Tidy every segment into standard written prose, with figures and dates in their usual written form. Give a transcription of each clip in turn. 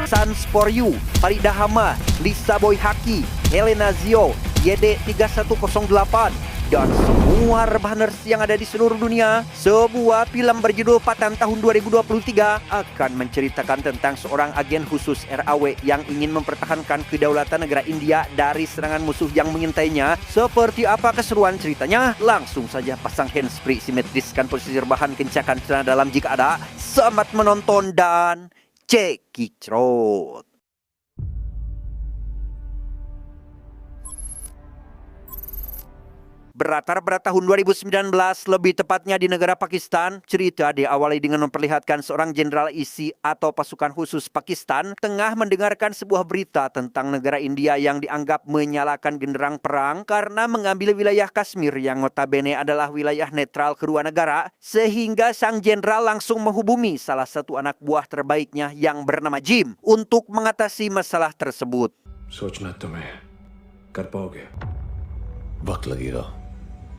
Sans for You, Farida Hama, Lisa Boy Haki, Helena Zio, YD3108, dan semua rebahaners yang ada di seluruh dunia. Sebuah film berjudul Patan tahun 2023 akan menceritakan tentang seorang agen khusus RAW yang ingin mempertahankan kedaulatan negara India dari serangan musuh yang mengintainya. Seperti apa keseruan ceritanya? Langsung saja pasang handsfree, simetriskan posisi rebahan, kencangkan celana dalam jika ada. Selamat menonton dan cekicrot. Berlatar pada tahun 2019, lebih tepatnya di negara Pakistan, cerita diawali dengan memperlihatkan seorang jenderal ISI atau pasukan khusus Pakistan tengah mendengarkan sebuah berita tentang negara India yang dianggap menyalakan genderang perang karena mengambil wilayah Kashmir yang notabene adalah wilayah netral kedua negara, sehingga sang jenderal langsung menghubungi salah satu anak buah terbaiknya yang bernama Jim untuk mengatasi masalah tersebut. सोचना तुम्हें कर पाओगे वक्त लगेगा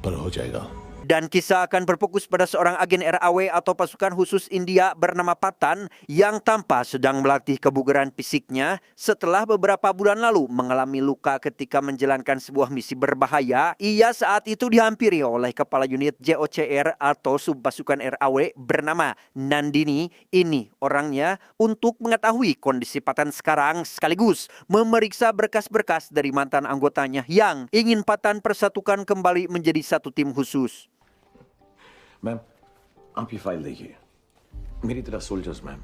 पर हो जाएगा. Dan kisah akan berfokus pada seorang agen RAW atau pasukan khusus India bernama Patan yang tampak sedang melatih kebugaran fisiknya setelah beberapa bulan lalu mengalami luka ketika menjalankan sebuah misi berbahaya. Ia saat itu dihampiri oleh kepala unit JOCR atau subpasukan RAW bernama Nandini. Ini orangnya untuk mengetahui kondisi Patan sekarang sekaligus memeriksa berkas-berkas dari mantan anggotanya yang ingin Patan persatukan kembali menjadi satu tim khusus. Ma'am आप ये फाइल देखिए. मेरी तरह soldiers ma'am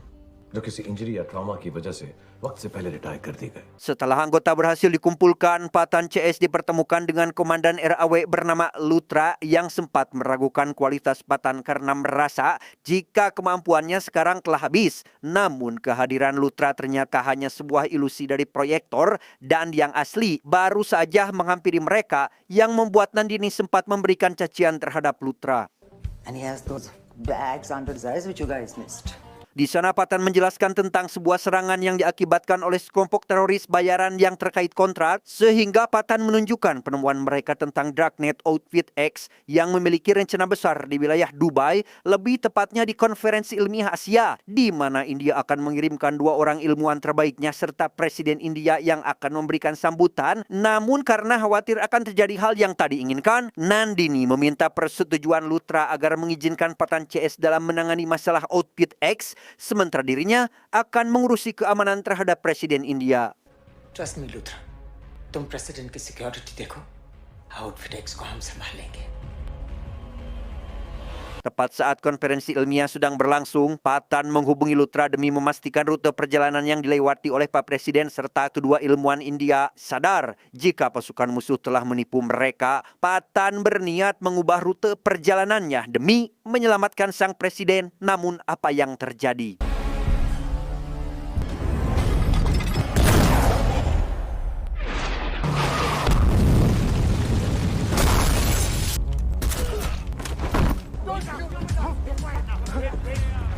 जो किसी इंजरी या ट्रॉमा की वजह से वक्त से पहले रिटायर कर दिए गए. Setelah anggota berhasil dikumpulkan, Patan CS dipertemukan dengan komandan RAW bernama Lutra yang sempat meragukan kualitas Patan karena merasa jika kemampuannya sekarang telah habis. Namun kehadiran Lutra ternyata hanya sebuah ilusi dari proyektor dan yang asli baru saja menghampiri mereka yang membuat Nandini sempat memberikan cacian terhadap Lutra. And he has those bags under his eyes which you guys missed. Di sana Patan menjelaskan tentang sebuah serangan yang diakibatkan oleh sekelompok teroris bayaran yang terkait kontrak, sehingga Patan menunjukkan penemuan mereka tentang Darknet Outfit X yang memiliki rencana besar di wilayah Dubai, lebih tepatnya di konferensi ilmiah Asia, di mana India akan mengirimkan 2 orang ilmuwan terbaiknya serta Presiden India yang akan memberikan sambutan. Namun karena khawatir akan terjadi hal yang tak diinginkan, Nandini meminta persetujuan Lutra agar mengizinkan Patan CS dalam menangani masalah Outfit X, sementara dirinya akan mengurusi keamanan terhadap Presiden India. Trust me, Luthra. तुम प्रेसिडेंट की सिक्योरिटी देखो. Outfit x को हम संभाल लेंगे. Tepat saat konferensi ilmiah sedang berlangsung, Patan menghubungi Lutra demi memastikan rute perjalanan yang dilewati oleh Pak Presiden serta kedua ilmuwan India sadar jika pasukan musuh telah menipu mereka. Patan berniat mengubah rute perjalanannya demi menyelamatkan sang presiden. Namun apa yang terjadi?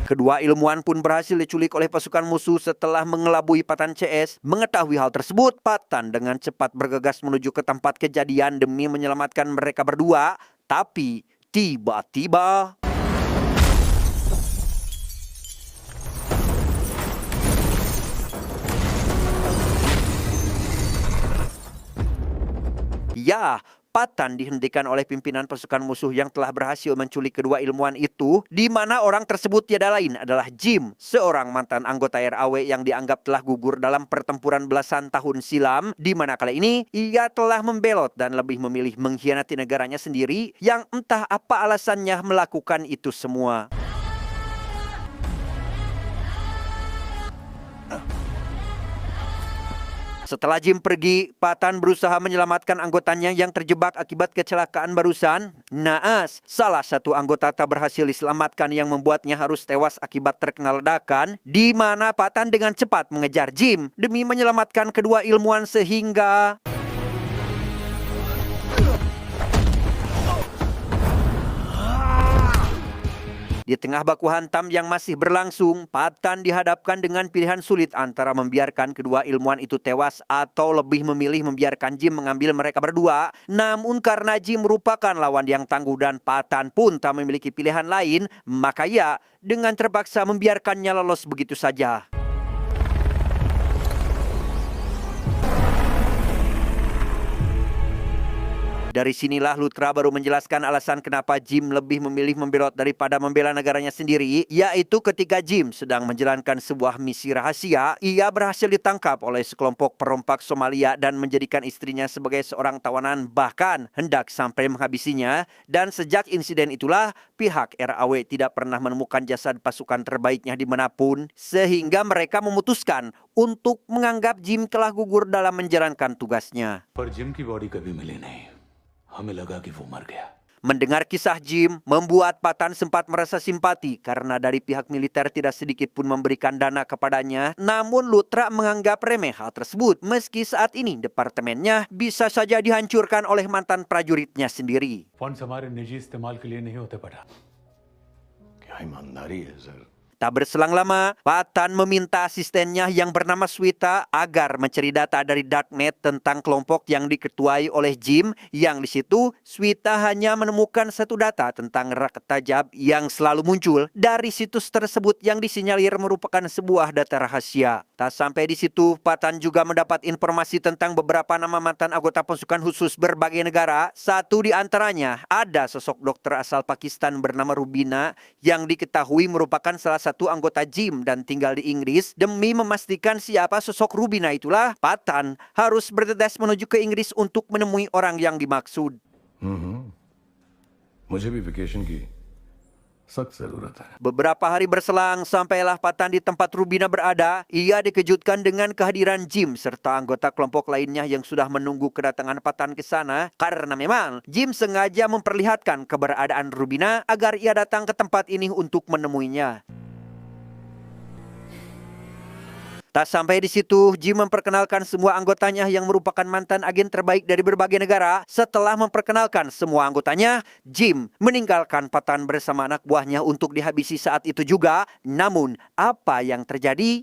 Kedua ilmuwan pun berhasil diculik oleh pasukan musuh setelah mengelabui Patan CS. Mengetahui hal tersebut, Patan dengan cepat bergegas menuju ke tempat kejadian demi menyelamatkan mereka berdua. Tapi tiba-tiba Patan dihentikan oleh pimpinan pasukan musuh yang telah berhasil menculik kedua ilmuwan itu, di mana orang tersebut tiada lain adalah Jim, seorang mantan anggota RAW yang dianggap telah gugur dalam pertempuran belasan tahun silam, di mana kali ini ia telah membelot dan lebih memilih mengkhianati negaranya sendiri yang entah apa alasannya melakukan itu semua. Setelah Jim pergi, Patan berusaha menyelamatkan anggotanya yang terjebak akibat kecelakaan barusan. Naas, salah satu anggota tak berhasil diselamatkan yang membuatnya harus tewas akibat terkena ledakan, di mana Patan dengan cepat mengejar Jim demi menyelamatkan kedua ilmuwan sehingga di tengah baku hantam yang masih berlangsung, Patan dihadapkan dengan pilihan sulit antara membiarkan kedua ilmuwan itu tewas atau lebih memilih membiarkan Jim mengambil mereka berdua. Namun karena Jim merupakan lawan yang tangguh dan Patan pun tak memiliki pilihan lain, maka ia dengan terpaksa membiarkannya lolos begitu saja. Dari sinilah Lutra baru menjelaskan alasan kenapa Jim lebih memilih membelot daripada membela negaranya sendiri, yaitu ketika Jim sedang menjalankan sebuah misi rahasia, ia berhasil ditangkap oleh sekelompok perompak Somalia dan menjadikan istrinya sebagai seorang tawanan, bahkan hendak sampai menghabisinya. Dan sejak insiden itulah, pihak RAW tidak pernah menemukan jasad pasukan terbaiknya dimanapun, sehingga mereka memutuskan untuk menganggap Jim telah gugur dalam menjalankan tugasnya. पर जिम की बॉडी कभी मिली नहीं हमें लगा कि वो मर गया Mendengar kisah Jim membuat Patan sempat merasa simpati karena dari pihak militer tidak sedikit pun memberikan dana kepadanya. Namun Lutra menganggap remeh hal tersebut meski saat ini departemennya bisa saja dihancurkan oleh mantan prajuritnya sendiri. Funds हमारे निजी इस्तेमाल के लिए नहीं होते पड़ा क्या ईमानदारी है sir. Tak berselang lama, Patan meminta asistennya yang bernama Swita agar mencari data dari Darknet tentang kelompok yang diketuai oleh Jim, yang di situ Swita hanya menemukan satu data tentang Rak Tajab yang selalu muncul dari situs tersebut yang disinyalir merupakan sebuah data rahasia. Tak sampai di situ, Patan juga mendapat informasi tentang beberapa nama mantan anggota pasukan khusus berbagai negara. Satu di antaranya ada sosok dokter asal Pakistan bernama Rubina yang diketahui merupakan salah satu anggota Jim dan tinggal di Inggris. Demi memastikan siapa sosok Rubina itulah, Patan harus bergegas menuju ke Inggris untuk menemui orang yang dimaksud. मुझे भी वेकेशन की सख्त जरूरत है. Beberapa hari berselang, sampailah Patan di tempat Rubina berada. Ia dikejutkan dengan kehadiran Jim serta anggota kelompok lainnya yang sudah menunggu kedatangan Patan ke sana. Karena memang Jim sengaja memperlihatkan keberadaan Rubina agar ia datang ke tempat ini untuk menemuinya. Tak sampai di situ, Jim memperkenalkan semua anggotanya yang merupakan mantan agen terbaik dari berbagai negara. Setelah memperkenalkan semua anggotanya, Jim meninggalkan Patan bersama anak buahnya untuk dihabisi saat itu juga. Namun, apa yang terjadi?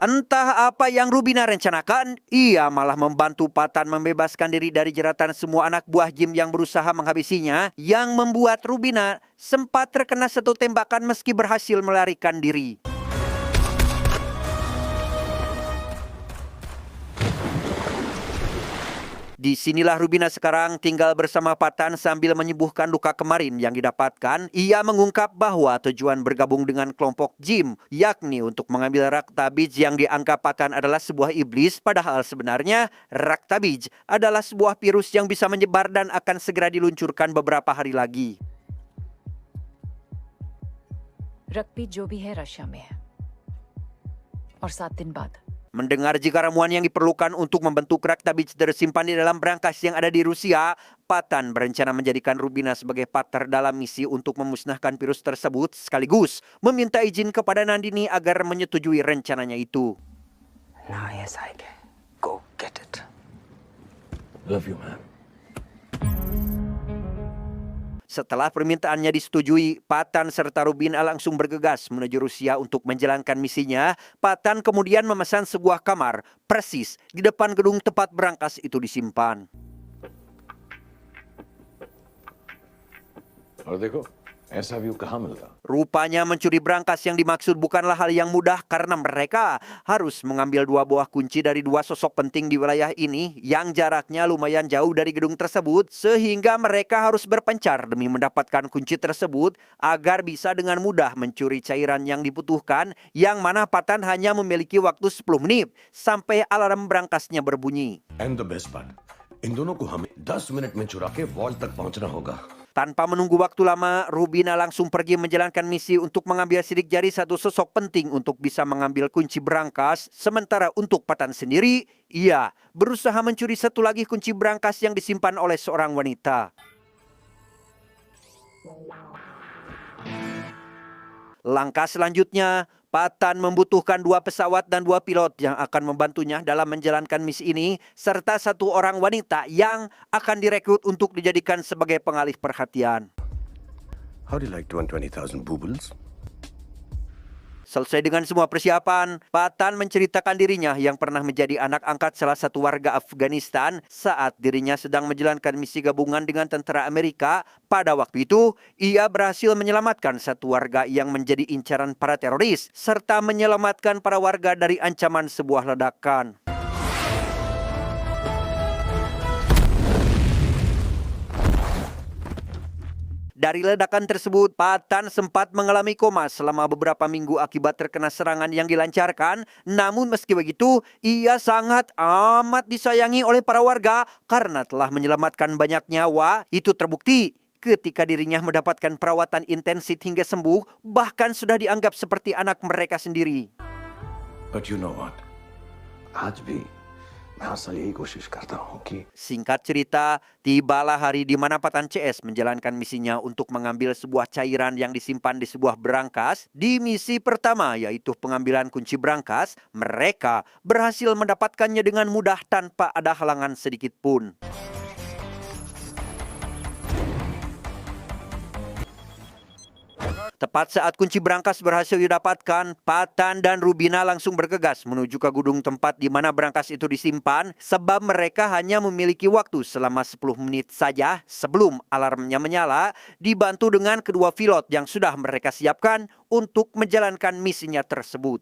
Entah apa yang Rubina rencanakan, ia malah membantu Patan membebaskan diri dari jeratan semua anak buah Jim yang berusaha menghabisinya, yang membuat Rubina sempat terkena satu tembakan meski berhasil melarikan diri. Di sinilah Rubina sekarang tinggal bersama Patan sambil menyembuhkan luka kemarin yang didapatkan. Ia mengungkap bahwa tujuan bergabung dengan kelompok Jim yakni untuk mengambil Raktabij yang dianggap Patan adalah sebuah iblis. Padahal sebenarnya Raktabij adalah sebuah virus yang bisa menyebar dan akan segera diluncurkan beberapa hari lagi. रक्तपीठ जो भी है रशिया में है और 7 दिन बाद. Mendengar jika ramuan yang diperlukan untuk membentuk Raktabij tersimpan di dalam brankas yang ada di Rusia, Patan berencana menjadikan Rubina sebagai partner dalam misi untuk memusnahkan virus tersebut, sekaligus meminta izin kepada Nandini agar menyetujui rencananya itu. Now, yes, I can. Go get it. Love you, man. Setelah permintaannya disetujui, Patan serta Rubina langsung bergegas menuju Rusia untuk menjalankan misinya. Patan kemudian memesan sebuah kamar persis di depan gedung tempat brankas itu disimpan. और देखो ऐसा व्यू कहाँ मिलता. Rupanya mencuri brankas yang dimaksud bukanlah hal yang mudah karena mereka harus mengambil 2 buah kunci dari 2 sosok penting di wilayah ini yang jaraknya lumayan jauh dari gedung tersebut, sehingga mereka harus berpencar demi mendapatkan kunci tersebut agar bisa dengan mudah mencuri cairan yang dibutuhkan, yang mana Patan hanya memiliki waktu 10 menit sampai alarm brankasnya berbunyi. And the best part, इन दोनों को हमें 10 मिनट में चुरा के वॉल तक पहुंचना होगा. Tanpa menunggu waktu lama, Rubina langsung pergi menjalankan misi untuk mengambil sidik jari satu sosok penting untuk bisa mengambil kunci brankas. Sementara untuk Patan sendiri, ia berusaha mencuri satu lagi kunci brankas yang disimpan oleh seorang wanita. Langkah selanjutnya, Patan membutuhkan 2 pesawat dan 2 pilot yang akan membantunya dalam menjalankan misi ini, serta 1 orang wanita yang akan direkrut untuk dijadikan sebagai pengalih perhatian. How do you like 220,000 boobles? Selesai dengan semua persiapan, Patan menceritakan dirinya yang pernah menjadi anak angkat salah satu warga Afghanistan saat dirinya sedang menjalankan misi gabungan dengan tentara Amerika. Pada waktu itu, ia berhasil menyelamatkan satu warga yang menjadi incaran para teroris serta menyelamatkan para warga dari ancaman sebuah ledakan. Dari ledakan tersebut, Patan sempat mengalami koma selama beberapa minggu akibat terkena serangan yang dilancarkan. Namun meski begitu, ia sangat amat disayangi oleh para warga karena telah menyelamatkan banyak nyawa. Itu terbukti ketika dirinya mendapatkan perawatan intensif hingga sembuh, bahkan sudah dianggap seperti anak mereka sendiri. But you know what? आज भी मैं हर साल यही कोशिश करता हूँ कि Singkat cerita, tibalah hari di mana Patan CS menjalankan misinya untuk mengambil sebuah cairan yang disimpan di sebuah berangkas. Di misi pertama, yaitu pengambilan kunci berangkas, mereka berhasil mendapatkannya dengan mudah tanpa ada halangan sedikit pun. Tepat saat kunci berangkas berhasil didapatkan, Patan dan Rubina langsung bergegas menuju ke gudung tempat di mana berangkas itu disimpan, sebab mereka hanya memiliki waktu selama 10 menit saja sebelum alarmnya menyala, dibantu dengan kedua pilot yang sudah mereka siapkan untuk menjalankan misinya tersebut.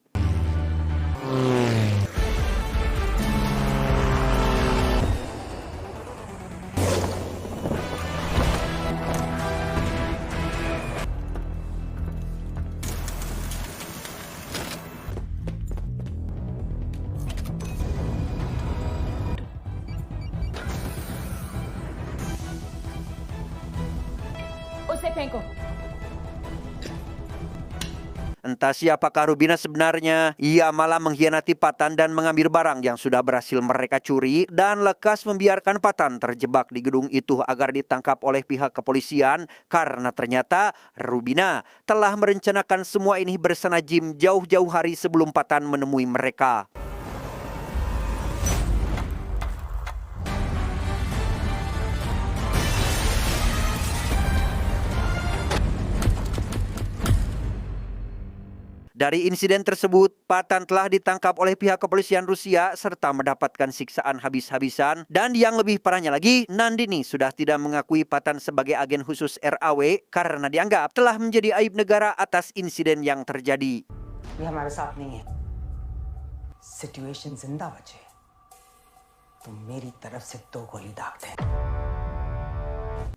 उसे फेंको। Entah siapakah Rubina sebenarnya, ia malah mengkhianati Patan dan mengambil barang yang sudah berhasil mereka curi dan lekas membiarkan Patan terjebak di gedung itu agar ditangkap oleh pihak kepolisian karena ternyata Rubina telah merencanakan semua ini bersama Jim jauh-jauh hari sebelum Patan menemui mereka. Dari insiden tersebut, Patan telah ditangkap oleh pihak kepolisian Rusia serta mendapatkan siksaan habis-habisan. Dan yang lebih parahnya lagi, Nandini sudah tidak mengakui Patan sebagai agen khusus RAW karena dianggap telah menjadi aib negara atas insiden yang terjadi. ये हमारे साथ नहीं है सिचुएशन जिंदा बचे तो मेरी तरफ से 2 गोली दाग दे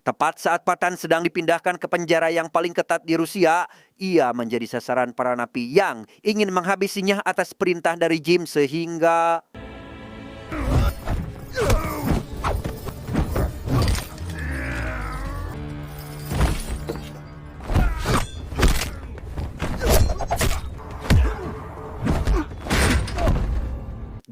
Tepat saat Patan sedang dipindahkan ke penjara yang paling ketat di Rusia, ia menjadi sasaran para napi yang ingin menghabisinya atas perintah dari Jim sehingga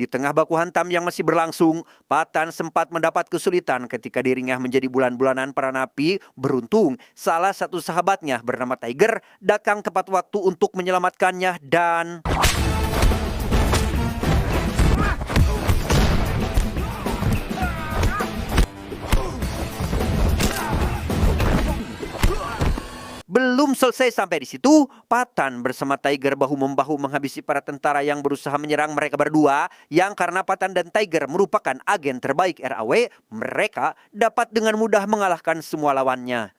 di tengah baku hantam yang masih berlangsung, Patan sempat mendapat kesulitan ketika dirinya menjadi bulan-bulanan para napi. Beruntung, salah satu sahabatnya bernama Tiger datang tepat waktu untuk menyelamatkannya dan belum selesai sampai di situ, Patan bersama Tiger bahu-membahu menghabisi para tentara yang berusaha menyerang mereka berdua, yang karena Patan dan Tiger merupakan agen terbaik RAW, mereka dapat dengan mudah mengalahkan semua lawannya.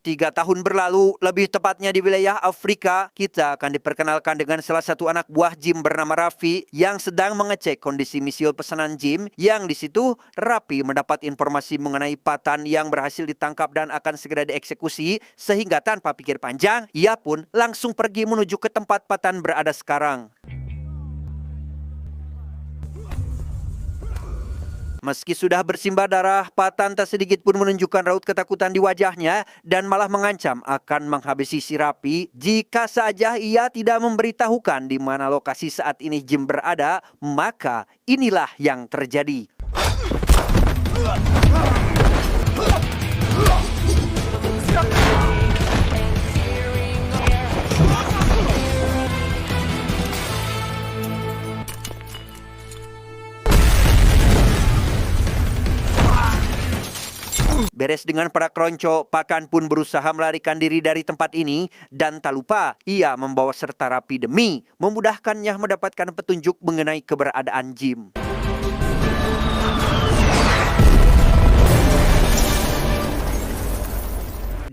Tiga tahun berlalu, lebih tepatnya di wilayah Afrika, kita akan diperkenalkan dengan salah satu anak buah Jim bernama Raffi yang sedang mengecek kondisi misil pesanan Jim, yang di situ Raffi mendapat informasi mengenai Patan yang berhasil ditangkap dan akan segera dieksekusi, sehingga tanpa pikir panjang, ia pun langsung pergi menuju ke tempat Patan berada sekarang. Meski sudah bersimbah darah, Patan tak sedikit pun menunjukkan raut ketakutan di wajahnya dan malah mengancam akan menghabisi si Raffi jika saja ia tidak memberitahukan di mana lokasi saat ini Jim berada. Maka inilah yang terjadi. Beres dengan para keronco, Pakan pun berusaha melarikan diri dari tempat ini dan tak lupa ia membawa serta rapi demi memudahkannya mendapatkan petunjuk mengenai keberadaan Jim.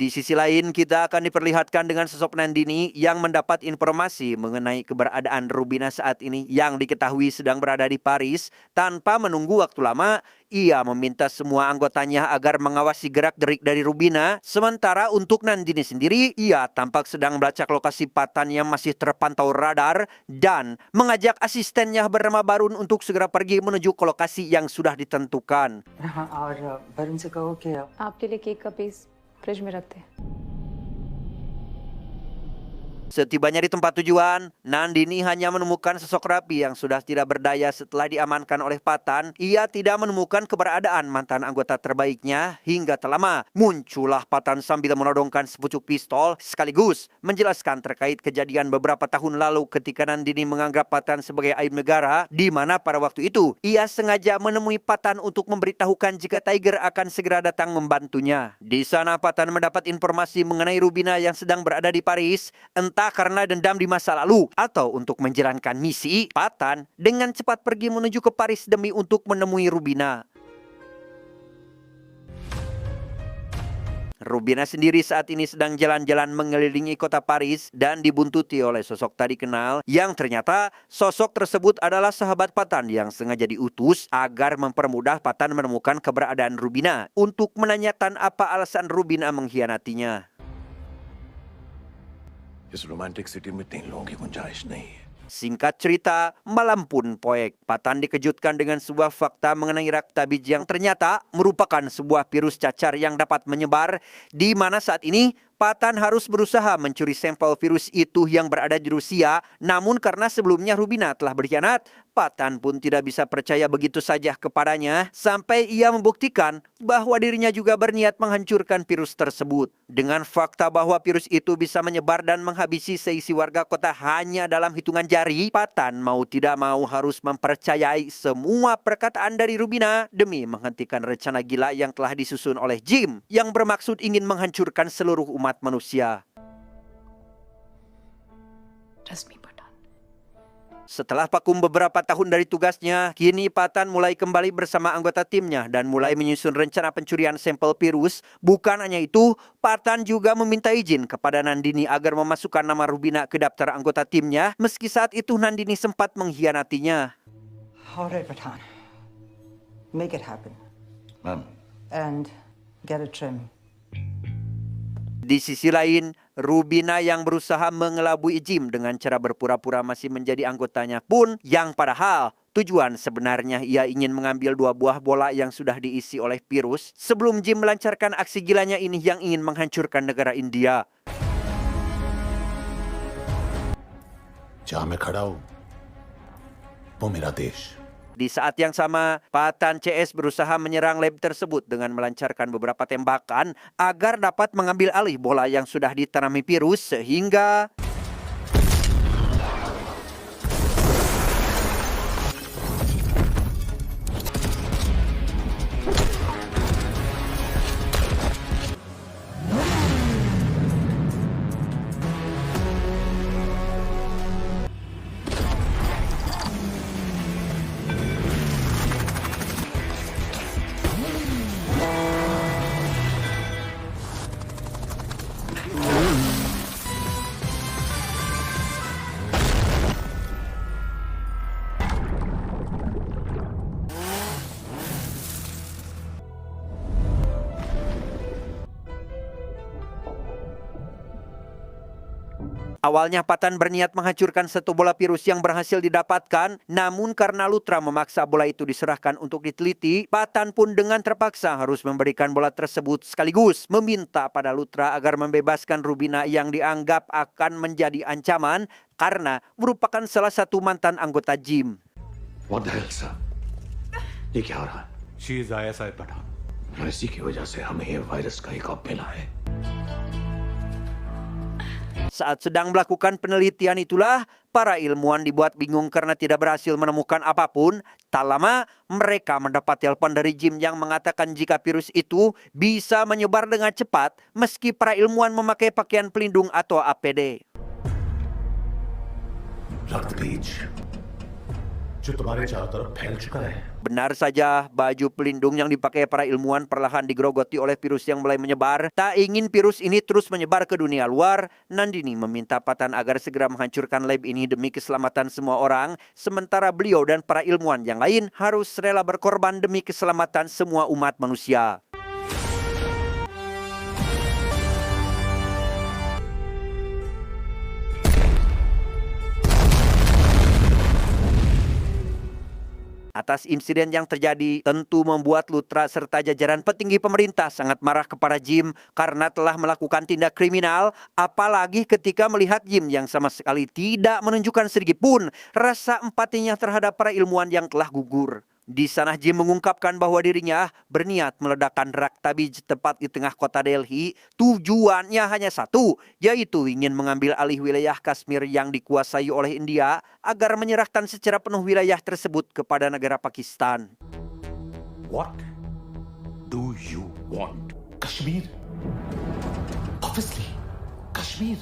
Di sisi lain, kita akan diperlihatkan dengan sosok Nandini yang mendapat informasi mengenai keberadaan Rubina saat ini yang diketahui sedang berada di Paris. Tanpa menunggu waktu lama, ia meminta semua anggotanya agar mengawasi gerak-gerik dari Rubina. Sementara untuk Nandini sendiri, ia tampak sedang melacak lokasi Patan yang masih terpantau radar dan mengajak asistennya bernama Barun untuk segera pergi menuju ke lokasi yang sudah ditentukan. हाँ और वरुण से कहो कि आपके लिए केक का piece fridge में रखते हैं। Setibanya di tempat tujuan, Nandini hanya menemukan sosok Rapi yang sudah tidak berdaya setelah diamankan oleh Patan. Ia tidak menemukan keberadaan mantan anggota terbaiknya hingga tak lama muncullah Patan sambil menodongkan sepucuk pistol sekaligus menjelaskan terkait kejadian beberapa tahun lalu ketika Nandini menganggap Patan sebagai aib negara, di mana pada waktu itu ia sengaja menemui Patan untuk memberitahukan jika Tiger akan segera datang membantunya. Di sana Patan mendapat informasi mengenai Rubina yang sedang berada di Paris, entah karena dendam di masa lalu atau untuk menjalankan misi. Patan dengan cepat pergi menuju ke Paris demi untuk menemui Rubina. Rubina sendiri saat ini sedang jalan-jalan mengelilingi kota Paris dan dibuntuti oleh sosok tak dikenal yang ternyata sosok tersebut adalah sahabat Patan yang sengaja diutus agar mempermudah Patan menemukan keberadaan Rubina untuk menanyakan apa alasan Rubina mengkhianatinya. इस romantic city में 3 लोगों की गुंजाइश नहीं है। Singkat cerita, malam pun poek. Patan dikejutkan dengan sebuah fakta mengenai Raktabij yang ternyata merupakan sebuah virus cacar yang dapat menyebar, di mana saat ini Patan harus berusaha mencuri sampel virus itu yang berada di Rusia. Namun karena sebelumnya Rubina telah berkhianat, Patan pun tidak bisa percaya begitu saja kepadanya sampai ia membuktikan bahwa dirinya juga berniat menghancurkan virus tersebut. Dengan fakta bahwa virus itu bisa menyebar dan menghabisi seisi warga kota hanya dalam hitungan jari, Patan mau tidak mau harus mempercayai semua perkataan dari Rubina demi menghentikan rencana gila yang telah disusun oleh Jim yang bermaksud ingin menghancurkan seluruh umat manusia. Trust me, Patan. Setelah vakum beberapa tahun dari tugasnya, kini Patan mulai kembali bersama anggota timnya dan mulai menyusun rencana pencurian sampel virus. Bukan hanya itu, Patan juga meminta izin kepada Nandini agar memasukkan nama Rubina ke daftar anggota timnya, meski saat itu Nandini sempat mengkhianatinya. all right, Pathan, make it happen ma'am and get a trim. Di sisi lain, Rubina yang berusaha mengelabui Jim dengan cara berpura-pura masih menjadi anggotanya pun, yang padahal tujuan sebenarnya ia ingin mengambil 2 buah bola yang sudah diisi oleh virus sebelum Jim melancarkan aksi gilanya ini yang ingin menghancurkan negara India. जहां मैं खड़ा हूं वो मेरा देश। Di saat yang sama, Patan CS berusaha menyerang lab tersebut dengan melancarkan beberapa tembakan agar dapat mengambil alih bola yang sudah ditanami virus sehingga awalnya Patan berniat menghancurkan 1 bola virus yang berhasil didapatkan, namun karena Lutra memaksa bola itu diserahkan untuk diteliti, Patan pun dengan terpaksa harus memberikan bola tersebut sekaligus meminta pada Lutra agar membebaskan Rubina yang dianggap akan menjadi ancaman karena merupakan salah satu mantan anggota Jim. What the hell, sir? ये क्या हो रहा है? She is ISI Pathan. और इसी की वजह से हमें ये वायरस का ही कॉप मिला है। Saat sedang melakukan penelitian itulah, para ilmuwan dibuat bingung karena tidak berhasil menemukan apapun. Tak lama, mereka mendapat telepon dari Jim yang mengatakan jika virus itu bisa menyebar dengan cepat meski para ilmuwan memakai pakaian pelindung atau APD. रक्त बीज जो तुम्हारे चारों तरफ फैल चुका है। Benar saja, baju pelindung yang dipakai para ilmuwan perlahan digerogoti oleh virus yang mulai menyebar. Tak ingin virus ini terus menyebar ke dunia luar, Nandini meminta Patan agar segera menghancurkan lab ini demi keselamatan semua orang, sementara beliau dan para ilmuwan yang lain harus rela berkorban demi keselamatan semua umat manusia. Atas insiden yang terjadi tentu membuat Luthra serta jajaran petinggi pemerintah sangat marah kepada Jim karena telah melakukan tindak kriminal, apalagi ketika melihat Jim yang sama sekali tidak menunjukkan sedikitpun rasa empatinya terhadap para ilmuwan yang telah gugur. Di sana Jim mengungkapkan bahwa dirinya berniat meledakkan Raktabij tepat di tengah kota Delhi. Tujuannya hanya satu, yaitu ingin mengambil alih wilayah Kashmir yang dikuasai oleh India agar menyerahkan secara penuh wilayah tersebut kepada negara Pakistan. What do you want? Kashmir? Obviously, Kashmir.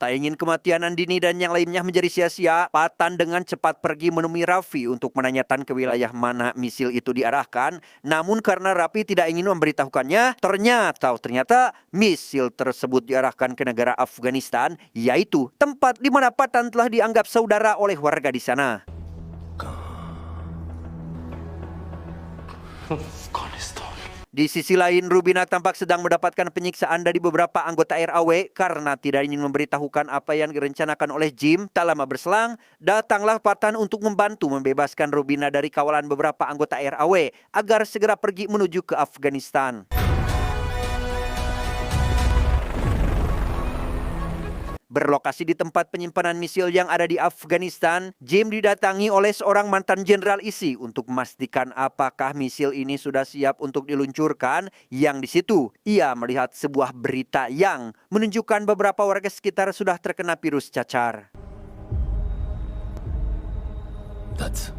Tak ingin kematian Nandini dan yang lainnya menjadi sia-sia, Patan dengan cepat pergi menemui Raffi untuk menanyakan ke wilayah mana misil itu diarahkan. Namun karena Raffi tidak ingin memberitahukannya, ternyata misil tersebut diarahkan ke negara Afghanistan, yaitu tempat di mana Patan telah dianggap saudara oleh warga di sana. Afghanistan. Di sisi lain, Rubina tampak sedang mendapatkan penyiksaan dari beberapa anggota RAW karena tidak ingin memberitahukan apa yang direncanakan oleh Jim. Tak lama berselang, datanglah Patan untuk membantu membebaskan Rubina dari kawalan beberapa anggota RAW agar segera pergi menuju ke Afghanistan. Berlokasi di tempat penyimpanan misil yang ada di Afghanistan, Jim didatangi oleh seorang mantan jenderal ISI untuk memastikan apakah misil ini sudah siap untuk diluncurkan. Yang di situ, ia melihat sebuah berita yang menunjukkan beberapa warga sekitar sudah terkena virus cacar. That's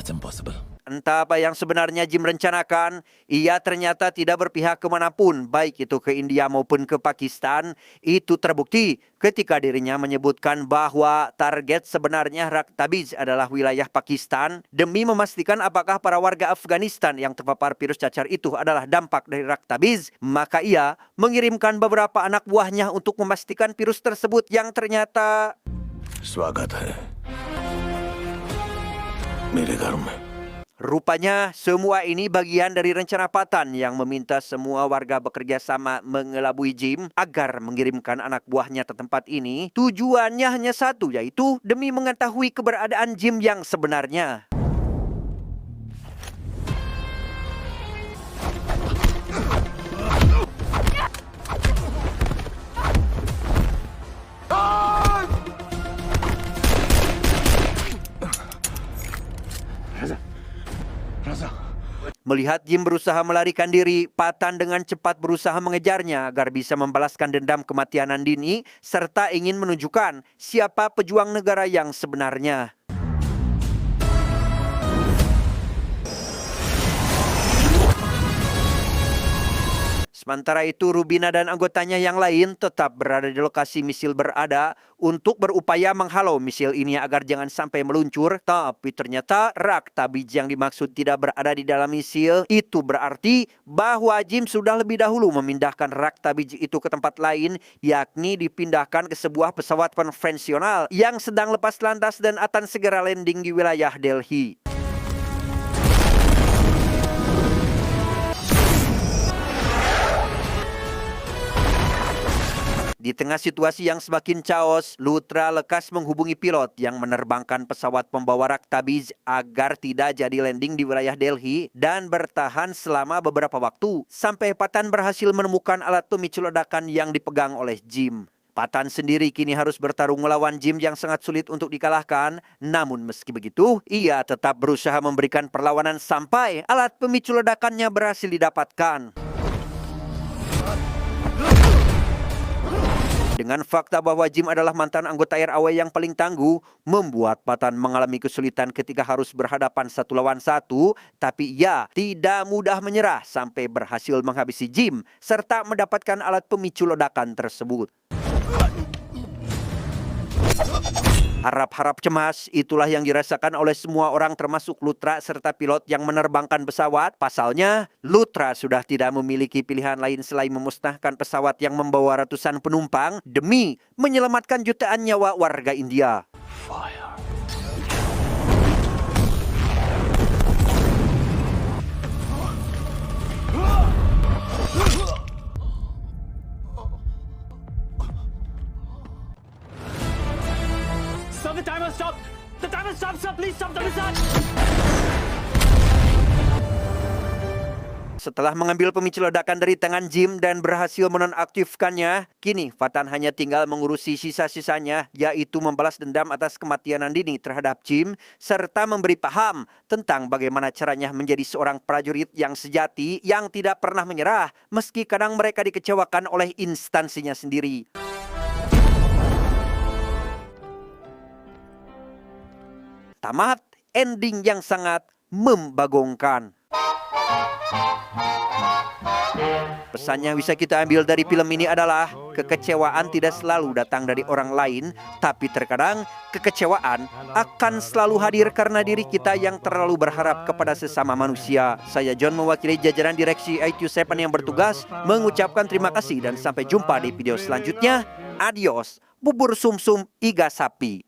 impossible. Entah apa yang sebenarnya Jim rencanakan, ia ternyata tidak berpihak kemanapun, baik itu ke India maupun ke Pakistan. Itu terbukti ketika dirinya menyebutkan bahwa target sebenarnya Raktabij adalah wilayah Pakistan. Demi memastikan apakah para warga Afghanistan yang terpapar virus cacar itu adalah dampak dari Raktabij, maka ia mengirimkan beberapa anak buahnya untuk memastikan virus tersebut yang ternyata... स्वागत है मेरे घर में. Rupanya semua ini bagian dari rencana Patan yang meminta semua warga bekerja sama mengelabui Jim agar mengirimkan anak buahnya ke tempat ini. Tujuannya hanya satu, yaitu demi mengetahui keberadaan Jim yang sebenarnya. Melihat Jim berusaha melarikan diri, Patan dengan cepat berusaha mengejarnya agar bisa membalaskan dendam kematian Nandini serta ingin menunjukkan siapa pejuang negara yang sebenarnya. Sementara itu, Rubina dan anggotanya yang lain tetap berada di lokasi misil berada untuk berupaya menghalau misil ini agar jangan sampai meluncur. Tapi ternyata Raktabij yang dimaksud tidak berada di dalam misil. Itu berarti bahwa Jim sudah lebih dahulu memindahkan Raktabij itu ke tempat lain, yakni dipindahkan ke sebuah pesawat konvensional yang sedang lepas landas dan akan segera landing di wilayah Delhi. Di tengah situasi yang semakin chaos, Luthra lekas menghubungi pilot yang menerbangkan pesawat pembawa Raktabij agar tidak jadi landing di wilayah Delhi dan bertahan selama beberapa waktu sampai Patan berhasil menemukan alat pemicu ledakan yang dipegang oleh Jim. Patan sendiri kini harus bertarung melawan Jim yang sangat sulit untuk dikalahkan. Namun meski begitu, ia tetap berusaha memberikan perlawanan sampai alat pemicu ledakannya berhasil didapatkan. Dengan fakta bahwa Jim adalah mantan anggota RAW yang paling tangguh, membuat Patan mengalami kesulitan ketika harus berhadapan 1 lawan 1, tapi ia tidak mudah menyerah sampai berhasil menghabisi Jim serta mendapatkan alat pemicu ledakan tersebut. Harap-harap cemas, itulah yang dirasakan oleh semua orang termasuk Luthra serta pilot yang menerbangkan pesawat. Pasalnya, Luthra sudah tidak memiliki pilihan lain selain memusnahkan pesawat yang membawa ratusan penumpang demi menyelamatkan jutaan nyawa warga India. Stop the timer, stop! The timer, stop, please stop the missile! Setelah mengambil pemicu ledakan dari tangan Jim dan berhasil menonaktifkannya, kini Patan hanya tinggal mengurusi sisa-sisanya, yaitu membalas dendam atas kematian Nandini terhadap Jim, serta memberi paham tentang bagaimana caranya menjadi seorang prajurit yang sejati yang tidak pernah menyerah, meski kadang mereka dikecewakan oleh instansinya sendiri. Tamat ending yang sangat membagongkan. Pesan yang bisa kita ambil dari film ini adalah kekecewaan tidak selalu datang dari orang lain, tapi terkadang kekecewaan akan selalu hadir karena diri kita yang terlalu berharap kepada sesama manusia. Saya John mewakili jajaran direksi IQ7 yang bertugas mengucapkan terima kasih dan sampai jumpa di video selanjutnya. Adios, bubur sumsum iga sapi.